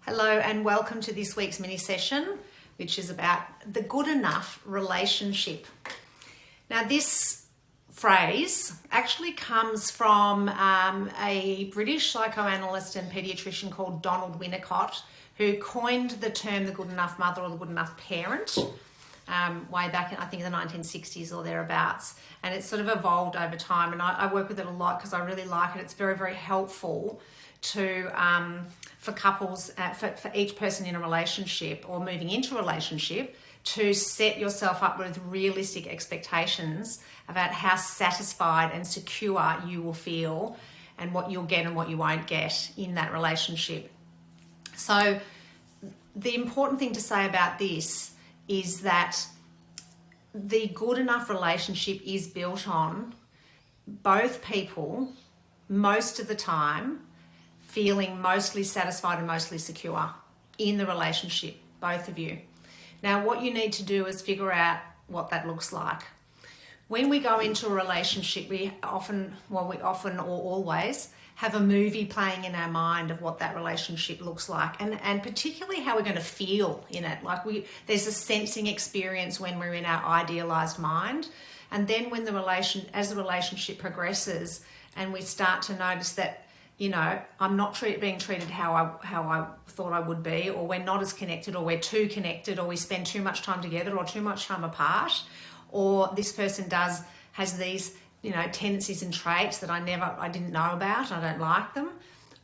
Hello and welcome to this week's mini session, which is about the good enough relationship. Now, this phrase actually comes from a British psychoanalyst and paediatrician called Donald Winnicott, who coined the term the good enough mother or the good enough parent way back in, I think, the 1960s or thereabouts. And it's sort of evolved over time, and I work with it a lot because I really like it. It's very, very helpful to for couples, for each person in a relationship or moving into a relationship, to set yourself up with realistic expectations about how satisfied and secure you will feel and what you'll get and what you won't get in that relationship. So the important thing to say about this is that the good enough relationship is built on both people most of the time feeling mostly satisfied and mostly secure in the relationship, both of you. Now, what you need to do is figure out what that looks like. When we go into a relationship, we often or always have a movie playing in our mind of what that relationship looks like, and particularly how we're going to feel in it. There's a sensing experience when we're in our idealized mind, and then when as the relationship progresses and we start to notice that, I'm not being treated how I thought I would be, or we're not as connected, or we're too connected, or we spend too much time together or too much time apart, or this person has these, tendencies and traits that I didn't know about, I don't like them.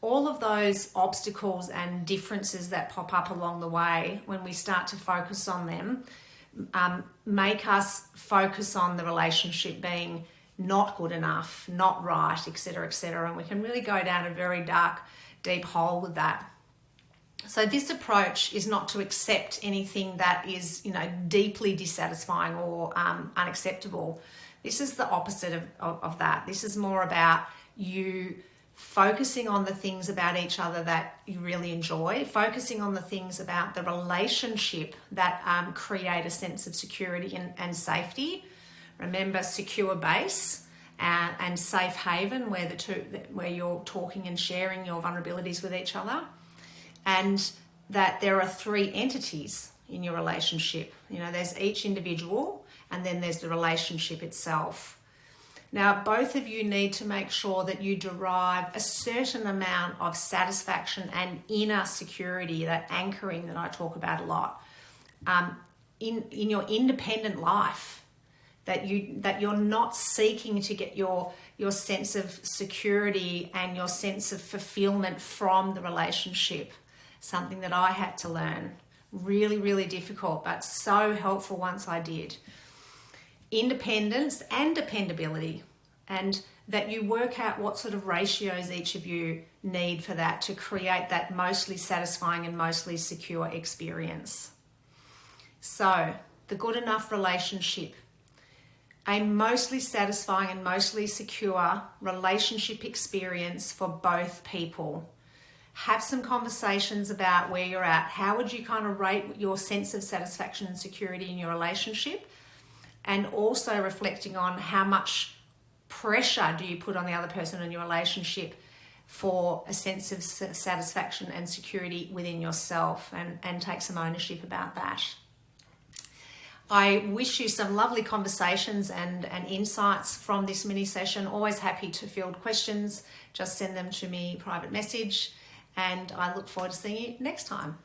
All of those obstacles and differences that pop up along the way, when we start to focus on them, make us focus on the relationship being not good enough, not right, etc., etc. And we can really go down a very dark, deep hole with that. So this approach is not to accept anything that is, deeply dissatisfying or unacceptable. This is the opposite of that. This is more about you focusing on the things about each other that you really enjoy, focusing on the things about the relationship that create a sense of security and safety. Remember, secure base and safe haven, where you're talking and sharing your vulnerabilities with each other, and that there are three entities in your relationship. There's each individual, and then there's the relationship itself. Now, both of you need to make sure that you derive a certain amount of satisfaction and inner security, that anchoring that I talk about a lot, in your independent life. That you're not seeking to get your sense of security and your sense of fulfillment from the relationship. Something that I had to learn. Really, really difficult, but so helpful once I did. Independence and dependability, and that you work out what sort of ratios each of you need for that to create that mostly satisfying and mostly secure experience. So, the good enough relationship. A mostly satisfying and mostly secure relationship experience for both people. Have some conversations about where you're at. How would you kind of rate your sense of satisfaction and security in your relationship? And also reflecting on how much pressure do you put on the other person in your relationship for a sense of satisfaction and security within yourself, and take some ownership about that. I wish you some lovely conversations and insights from this mini session. Always happy to field questions. Just send them to me private message, and I look forward to seeing you next time.